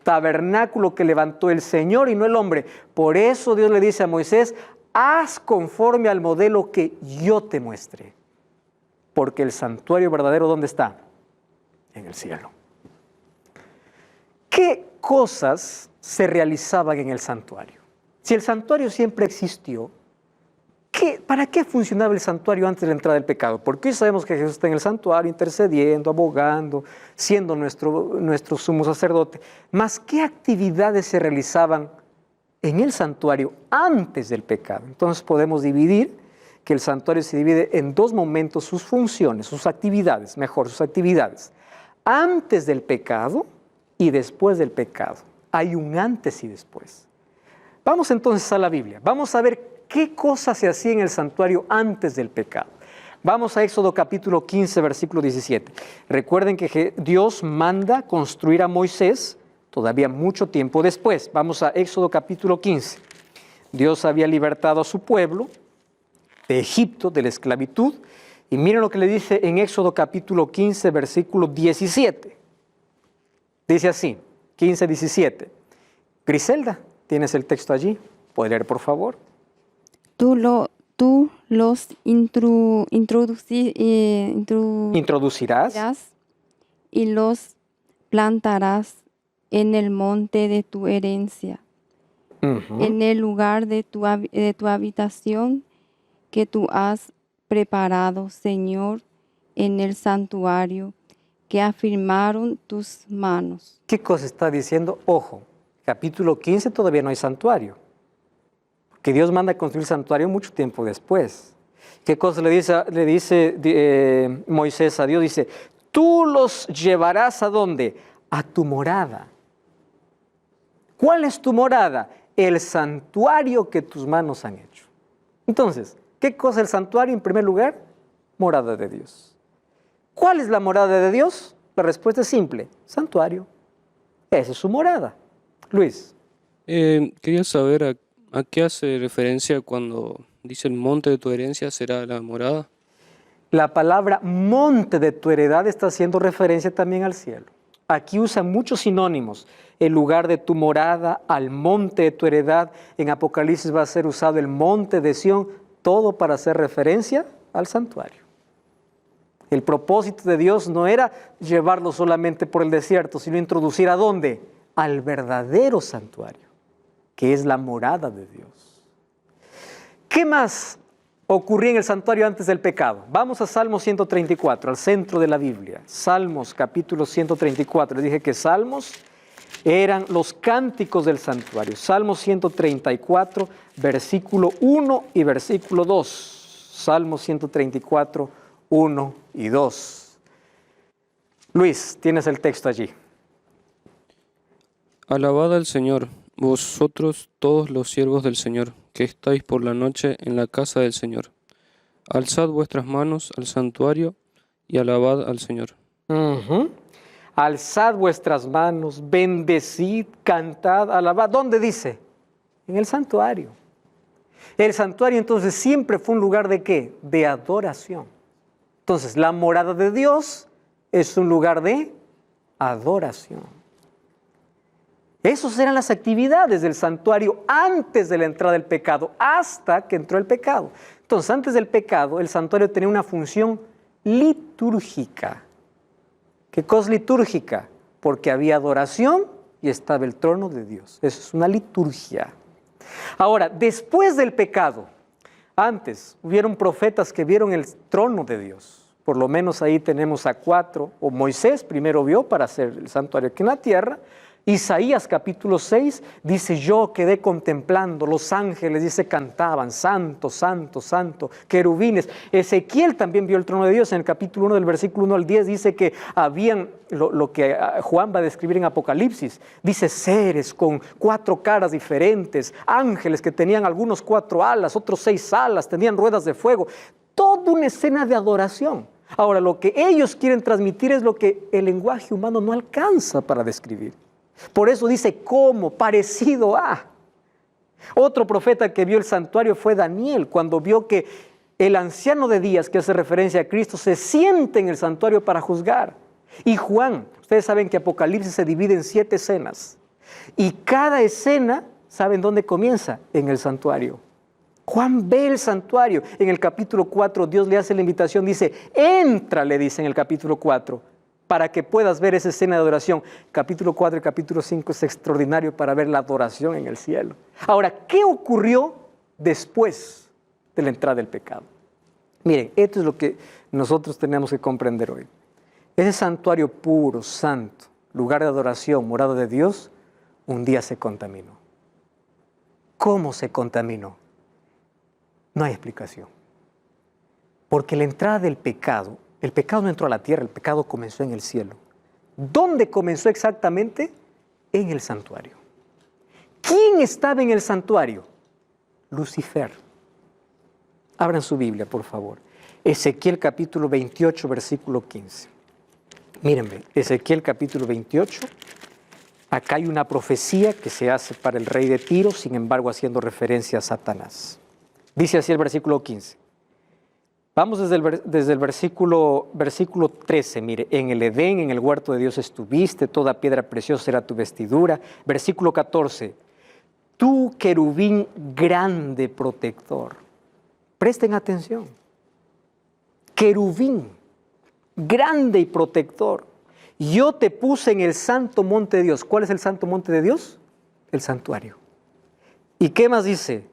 Tabernáculo que levantó el Señor y no el hombre. Por eso Dios le dice a Moisés: haz conforme al modelo que yo te muestre. Porque el santuario verdadero, ¿dónde está? En el cielo. ¿Qué cosas se realizaban en el santuario? Si el santuario siempre existió, ¿para qué funcionaba el santuario antes de la entrada del pecado? Porque hoy sabemos que Jesús está en el santuario intercediendo, abogando, siendo nuestro sumo sacerdote. Mas, ¿qué actividades se realizaban en el santuario antes del pecado? Entonces podemos dividir que el santuario se divide en dos momentos, sus funciones, sus actividades, antes del pecado y después del pecado. Hay un antes y después. Vamos entonces a la Biblia. Vamos a ver qué cosas se hacía en el santuario antes del pecado. Vamos a Éxodo capítulo 15, versículo 17. Recuerden que Dios manda construir a Moisés todavía mucho tiempo después. Vamos a Éxodo capítulo 15. Dios había libertado a su pueblo de Egipto, de la esclavitud. Y miren lo que le dice en Éxodo capítulo 15, versículo 17. Dice así, 15, 17. Griselda, ¿tienes el texto allí? ¿Puede leer, por favor? Tú los introducirás y los plantarás en el monte de tu herencia, en el lugar de tu habitación que tú has preparado, Señor, en el santuario que afirmaron tus manos. ¿Qué cosa está diciendo? Ojo, capítulo 15 todavía no hay santuario. Que Dios manda a construir santuario mucho tiempo después. ¿Qué cosa le dice Moisés a Dios? Dice, tú los llevarás ¿a dónde? A tu morada. ¿Cuál es tu morada? El santuario que tus manos han hecho. Entonces, ¿qué cosa es el santuario? En primer lugar, morada de Dios. ¿Cuál es la morada de Dios? La respuesta es simple, santuario. Esa es su morada. Luis. Quería saber ¿a qué hace referencia cuando dice el monte de tu herencia será la morada? La palabra monte de tu heredad está haciendo referencia también al cielo. Aquí usa muchos sinónimos. El lugar de tu morada, al monte de tu heredad. En Apocalipsis va a ser usado el monte de Sión, todo para hacer referencia al santuario. El propósito de Dios no era llevarlo solamente por el desierto, sino introducir ¿a dónde? Al verdadero santuario, que es la morada de Dios. ¿Qué más ocurría en el santuario antes del pecado? Vamos a Salmos 134, al centro de la Biblia. Salmos capítulo 134. Les dije que Salmos eran los cánticos del santuario. Salmos 134, versículo 1 y versículo 2. Salmos 134, 1 y 2. Luis, tienes el texto allí. Alabad al Señor, vosotros todos los siervos del Señor, que estáis por la noche en la casa del Señor. Alzad vuestras manos al santuario y alabad al Señor. Alzad vuestras manos, bendecid, cantad, alabad. ¿Dónde dice? En el santuario. El santuario entonces siempre fue un lugar ¿de qué? De adoración. Entonces, la morada de Dios es un lugar de adoración. Esas eran las actividades del santuario antes de la entrada del pecado, hasta que entró el pecado. Entonces, antes del pecado, el santuario tenía una función litúrgica. ¿Qué cosa litúrgica? Porque había adoración y estaba el trono de Dios. Eso es una liturgia. Ahora, después del pecado, antes hubieron profetas que vieron el trono de Dios. Por lo menos ahí tenemos a 4, o Moisés primero vio para hacer el santuario aquí en la tierra. Isaías capítulo 6 dice, yo quedé contemplando, los ángeles, dice, cantaban, santo, santo, santo, querubines. Ezequiel también vio el trono de Dios en el capítulo 1 del versículo 1 al 10, dice que habían, lo que Juan va a describir en Apocalipsis, dice seres con 4 caras diferentes, ángeles que tenían algunos 4 alas, otros 6 alas, tenían ruedas de fuego, toda una escena de adoración. Ahora, lo que ellos quieren transmitir es lo que el lenguaje humano no alcanza para describir. Por eso dice, ¿cómo? Parecido a. Otro profeta que vio el santuario fue Daniel, cuando vio que el anciano de días, que hace referencia a Cristo, se siente en el santuario para juzgar. Y Juan, ustedes saben que Apocalipsis se divide en 7 escenas. Y cada escena, ¿saben dónde comienza? En el santuario. Juan ve el santuario. En el capítulo 4, Dios le hace la invitación, dice, entra, le dice en el capítulo 4. Para que puedas ver esa escena de adoración. Capítulo 4 y capítulo 5 es extraordinario para ver la adoración en el cielo. Ahora, ¿qué ocurrió después de la entrada del pecado? Miren, esto es lo que nosotros tenemos que comprender hoy. Ese santuario puro, santo, lugar de adoración, morada de Dios, un día se contaminó. ¿Cómo se contaminó? No hay explicación. Porque la entrada del pecado, el pecado no entró a la tierra, el pecado comenzó en el cielo. ¿Dónde comenzó exactamente? En el santuario. ¿Quién estaba en el santuario? Lucifer. Abran su Biblia, por favor. Ezequiel capítulo 28, versículo 15. Mírenme, Ezequiel capítulo 28. Acá hay una profecía que se hace para el rey de Tiro, sin embargo haciendo referencia a Satanás. Dice así el versículo 15. Vamos desde el versículo 13, mire, en el Edén, en el huerto de Dios estuviste, toda piedra preciosa era tu vestidura. Versículo 14, tú querubín grande protector. Presten atención. Querubín, grande y protector. Yo te puse en el santo monte de Dios. ¿Cuál es el santo monte de Dios? El santuario. ¿Y qué más dice?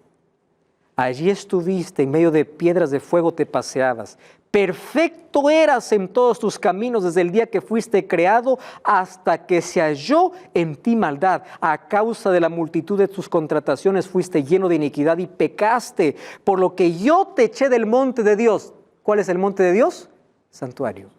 Allí estuviste, en medio de piedras de fuego te paseabas. Perfecto eras en todos tus caminos desde el día que fuiste creado hasta que se halló en ti maldad. A causa de la multitud de tus contrataciones fuiste lleno de iniquidad y pecaste, por lo que yo te eché del monte de Dios. ¿Cuál es el monte de Dios? Santuario.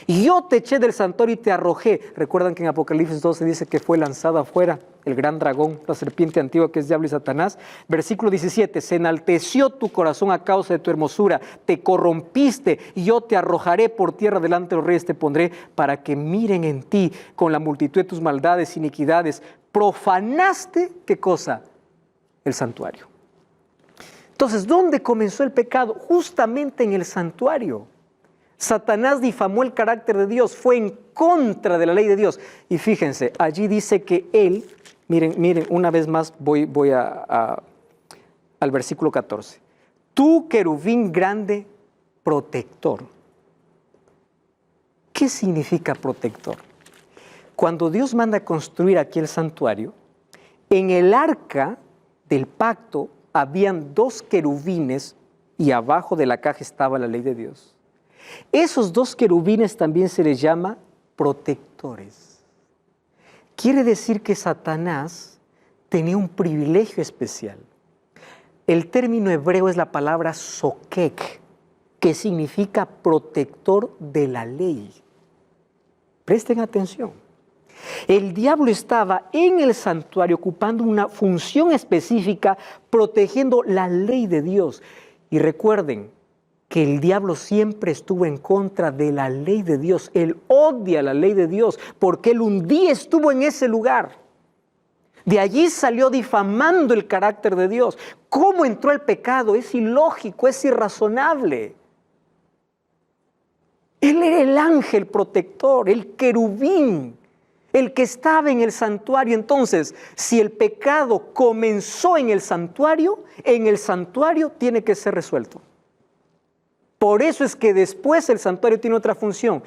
Y yo te eché del santuario y te arrojé. Recuerdan que en Apocalipsis 12 dice que fue lanzado afuera el gran dragón, la serpiente antigua que es diablo y Satanás. Versículo 17, se enalteció tu corazón a causa de tu hermosura, te corrompiste y yo te arrojaré por tierra delante de los reyes te pondré para que miren en ti con la multitud de tus maldades, iniquidades. Profanaste, ¿qué cosa? El santuario. Entonces, ¿dónde comenzó el pecado? Justamente en el santuario. Satanás difamó el carácter de Dios, fue en contra de la ley de Dios. Y fíjense, allí dice que él, miren, una vez más voy al versículo 14. Tú, querubín grande, protector. ¿Qué significa protector? Cuando Dios manda a construir aquí el santuario, en el arca del pacto habían 2 querubines y abajo de la caja estaba la ley de Dios. Esos 2 querubines también se les llama protectores. Quiere decir que Satanás tenía un privilegio especial. El término hebreo es la palabra sokek, que significa protector de la ley. Presten atención. El diablo estaba en el santuario ocupando una función específica, protegiendo la ley de Dios. Y recuerden que el diablo siempre estuvo en contra de la ley de Dios. Él odia la ley de Dios porque él un día estuvo en ese lugar. De allí salió difamando el carácter de Dios. ¿Cómo entró el pecado? Es ilógico, es irrazonable. Él era el ángel protector, el querubín, el que estaba en el santuario. Entonces, si el pecado comenzó en el santuario tiene que ser resuelto. Por eso es que después el santuario tiene otra función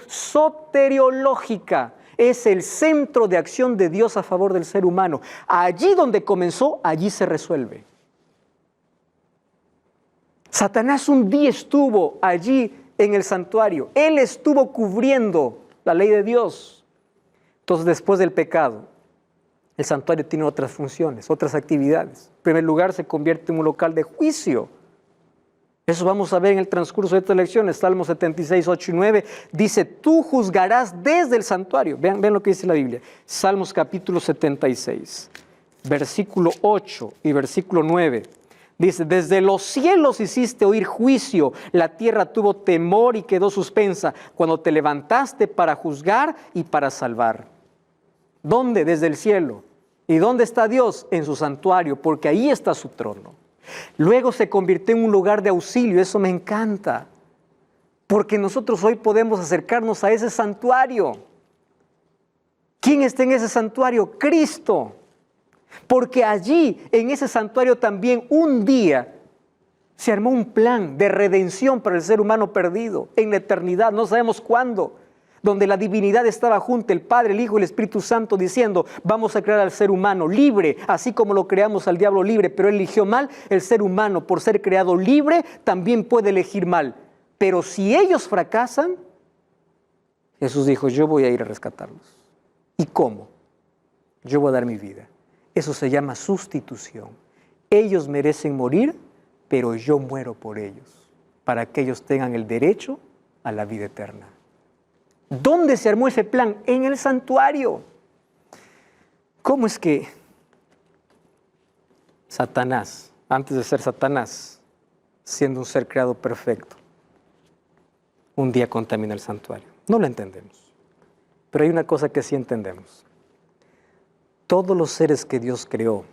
soteriológica. Es el centro de acción de Dios a favor del ser humano. Allí donde comenzó, allí se resuelve. Satanás un día estuvo allí en el santuario. Él estuvo cubriendo la ley de Dios. Entonces, después del pecado, el santuario tiene otras funciones, otras actividades. En primer lugar, se convierte en un local de juicio. Eso vamos a ver en el transcurso de estas lecciones. Salmos 76, 8 y 9 dice, tú juzgarás desde el santuario. Vean lo que dice la Biblia. Salmos capítulo 76, versículo 8 y versículo 9. Dice, desde los cielos hiciste oír juicio, la tierra tuvo temor y quedó suspensa, cuando te levantaste para juzgar y para salvar. ¿Dónde? Desde el cielo. ¿Y dónde está Dios? En su santuario, porque ahí está su trono. Luego se convirtió en un lugar de auxilio. Eso me encanta, porque nosotros hoy podemos acercarnos a ese santuario. ¿Quién está en ese santuario? Cristo. Porque allí, en ese santuario también, un día se armó un plan de redención para el ser humano perdido en la eternidad, no sabemos cuándo, donde la divinidad estaba junto, el Padre, el Hijo y el Espíritu Santo, diciendo, vamos a crear al ser humano libre, así como lo creamos al diablo libre, pero él eligió mal. El ser humano, por ser creado libre, también puede elegir mal. Pero si ellos fracasan, Jesús dijo, yo voy a ir a rescatarlos. ¿Y cómo? Yo voy a dar mi vida. Eso se llama sustitución. Ellos merecen morir, pero yo muero por ellos, para que ellos tengan el derecho a la vida eterna. ¿Dónde se armó ese plan? En el santuario. ¿Cómo es que Satanás, antes de ser Satanás, siendo un ser creado perfecto, un día contamina el santuario? No lo entendemos. Pero hay una cosa que sí entendemos. Todos los seres que Dios creó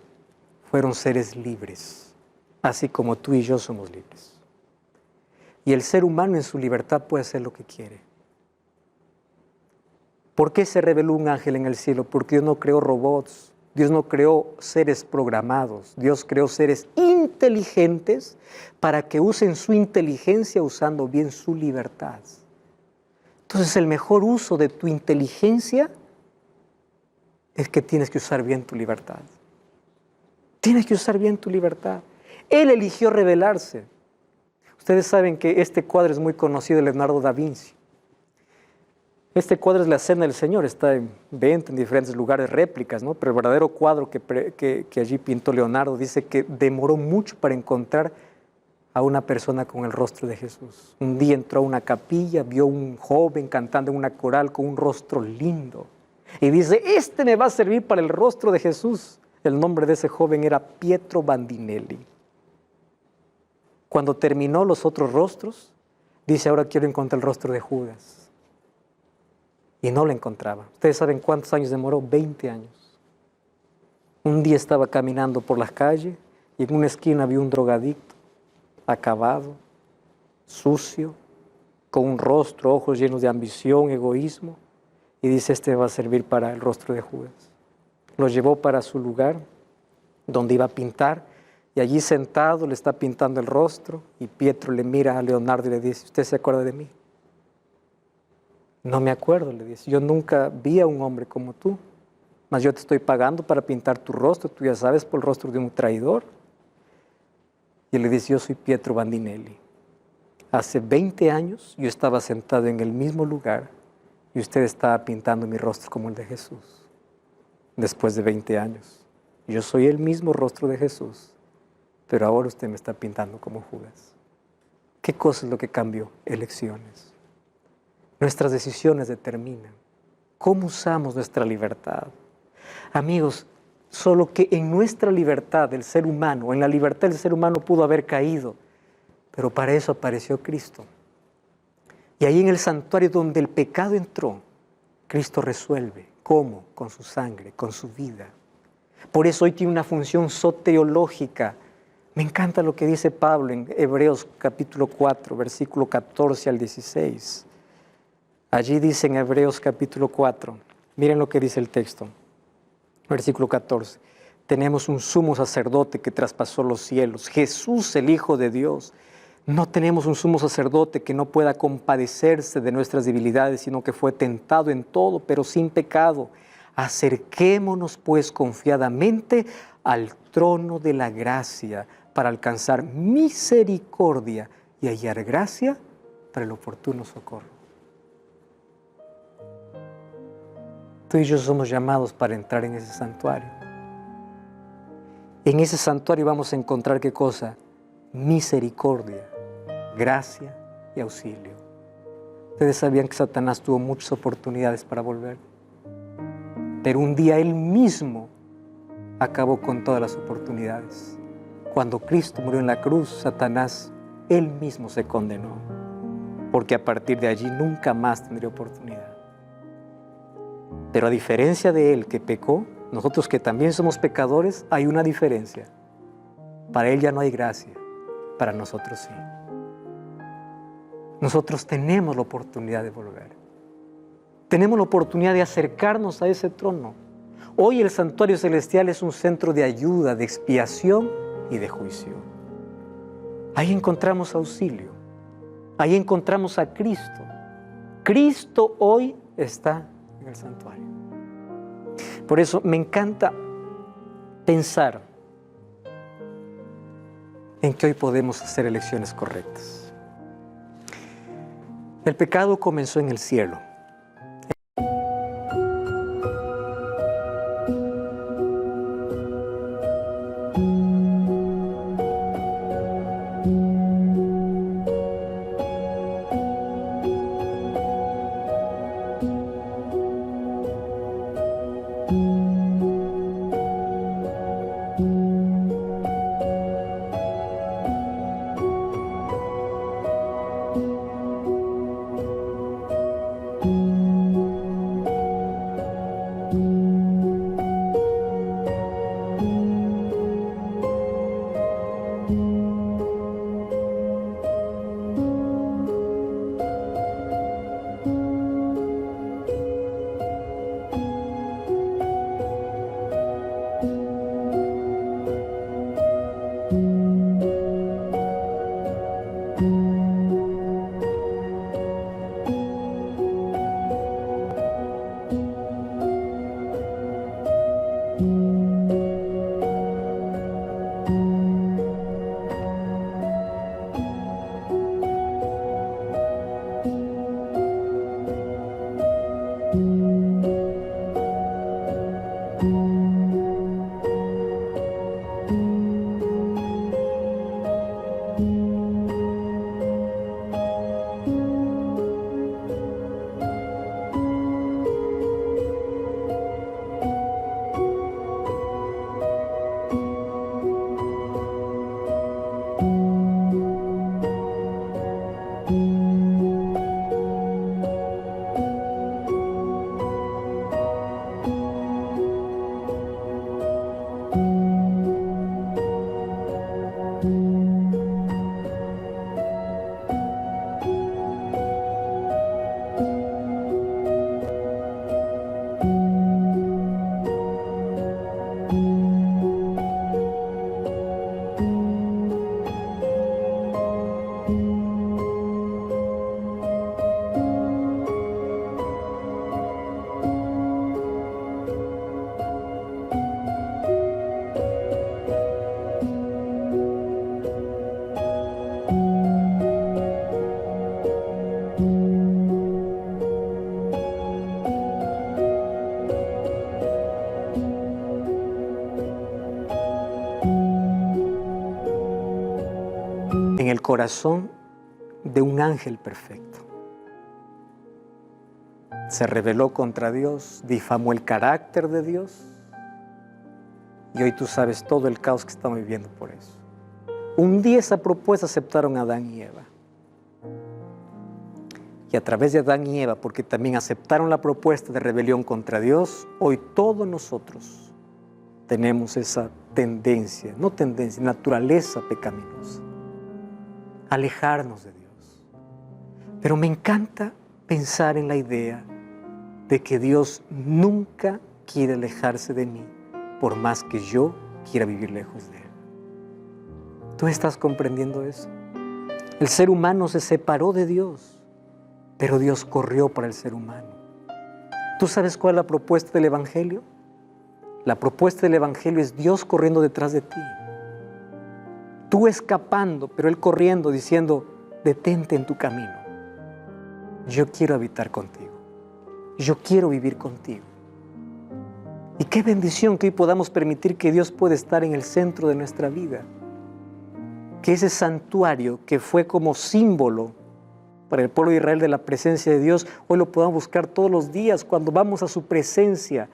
fueron seres libres, así como tú y yo somos libres. Y el ser humano en su libertad puede hacer lo que quiere. ¿Por qué se reveló un ángel en el cielo? Porque Dios no creó robots, Dios no creó seres programados, Dios creó seres inteligentes para que usen su inteligencia usando bien su libertad. Entonces, el mejor uso de tu inteligencia es que tienes que usar bien tu libertad. Tienes que usar bien tu libertad. Él eligió revelarse. Ustedes saben que este cuadro es muy conocido de Leonardo da Vinci. Este cuadro es la Cena del Señor, está en venta en diferentes lugares, réplicas, ¿no? Pero el verdadero cuadro que allí pintó Leonardo dice que demoró mucho para encontrar a una persona con el rostro de Jesús. Un día entró a una capilla, vio a un joven cantando en una coral con un rostro lindo. Y dice, este me va a servir para el rostro de Jesús. El nombre de ese joven era Pietro Bandinelli. Cuando terminó los otros rostros, dice, ahora quiero encontrar el rostro de Judas. Y no lo encontraba. ¿Ustedes saben cuántos años demoró? 20 años. Un día estaba caminando por las calles y en una esquina vio un drogadicto, acabado, sucio, con un rostro, ojos llenos de ambición, egoísmo. Y dice, este va a servir para el rostro de Judas. Lo llevó para su lugar, donde iba a pintar, y allí sentado le está pintando el rostro, y Pietro le mira a Leonardo y le dice, ¿usted se acuerda de mí? No me acuerdo, le dice, yo nunca vi a un hombre como tú, mas yo te estoy pagando para pintar tu rostro, tú ya sabes, por el rostro de un traidor. Y él le dice, yo soy Pietro Bandinelli. Hace 20 años yo estaba sentado en el mismo lugar y usted estaba pintando mi rostro como el de Jesús. Después de 20 años, yo soy el mismo rostro de Jesús, pero ahora usted me está pintando como Judas. ¿Qué cosa es lo que cambió? Elecciones. Nuestras decisiones determinan cómo usamos nuestra libertad. Amigos, solo que en nuestra libertad el ser humano, en la libertad del ser humano pudo haber caído, pero para eso apareció Cristo. Y ahí en el santuario donde el pecado entró, Cristo resuelve. ¿Cómo? Con su sangre, con su vida. Por eso hoy tiene una función soteriológica. Me encanta lo que dice Pablo en Hebreos capítulo 4, versículo 14 al 16. Allí dice en Hebreos capítulo 4, miren lo que dice el texto, versículo 14. Tenemos un sumo sacerdote que traspasó los cielos, Jesús el Hijo de Dios. No tenemos un sumo sacerdote que no pueda compadecerse de nuestras debilidades, sino que fue tentado en todo, pero sin pecado. Acerquémonos pues confiadamente al trono de la gracia para alcanzar misericordia y hallar gracia para el oportuno socorro. Tú y yo somos llamados para entrar en ese santuario. En ese santuario vamos a encontrar ¿qué cosa? Misericordia, gracia y auxilio. Ustedes sabían que Satanás tuvo muchas oportunidades para volver, pero un día él mismo acabó con todas las oportunidades. Cuando Cristo murió en la cruz, Satanás, él mismo se condenó, porque a partir de allí nunca más tendría oportunidad. Pero a diferencia de él que pecó, nosotros que también somos pecadores, hay una diferencia. Para él ya no hay gracia, para nosotros sí. Nosotros tenemos la oportunidad de volver. Tenemos la oportunidad de acercarnos a ese trono. Hoy el santuario celestial es un centro de ayuda, de expiación y de juicio. Ahí encontramos auxilio. Ahí encontramos a Cristo. Cristo hoy está en el santuario. Por eso me encanta pensar en que hoy podemos hacer elecciones correctas. El pecado comenzó en el cielo. En el corazón de un ángel perfecto. Se rebeló contra Dios, difamó el carácter de Dios, y hoy tú sabes todo el caos que estamos viviendo por eso. Un día esa propuesta aceptaron Adán y Eva. Y a través de Adán y Eva, porque también aceptaron la propuesta de rebelión contra Dios, hoy todos nosotros tenemos esa tendencia, no tendencia, naturaleza pecaminosa, alejarnos de Dios. Pero me encanta pensar en la idea de que Dios nunca quiere alejarse de mí, por más que yo quiera vivir lejos de Él. ¿Tú estás comprendiendo eso? El ser humano se separó de Dios, pero Dios corrió para el ser humano. ¿Tú sabes cuál es la propuesta del Evangelio? La propuesta del Evangelio es Dios corriendo detrás de ti. Tú escapando, pero Él corriendo, diciendo, detente en tu camino. Yo quiero habitar contigo. Yo quiero vivir contigo. Y qué bendición que hoy podamos permitir que Dios pueda estar en el centro de nuestra vida. Que ese santuario que fue como símbolo para el pueblo de Israel de la presencia de Dios, hoy lo podamos buscar todos los días cuando vamos a su presencia,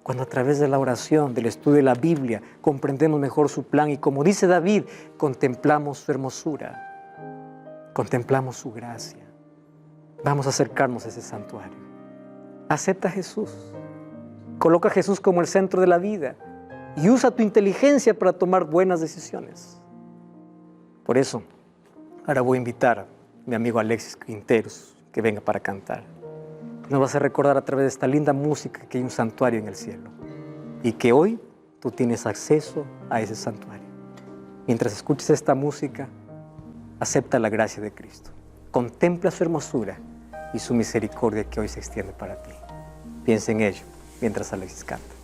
cuando a través de la oración, del estudio de la Biblia, comprendemos mejor su plan y, como dice David, contemplamos su hermosura, contemplamos su gracia. Vamos a acercarnos a ese santuario. Acepta a Jesús, coloca a Jesús como el centro de la vida y usa tu inteligencia para tomar buenas decisiones. Por eso, ahora voy a invitar a mi amigo Alexis Quinteros que venga para cantar. Nos va a hacer recordar a través de esta linda música que hay un santuario en el cielo y que hoy tú tienes acceso a ese santuario. Mientras escuches esta música, acepta la gracia de Cristo. Contempla su hermosura y su misericordia que hoy se extiende para ti. Piensa en ello mientras Alexis canta.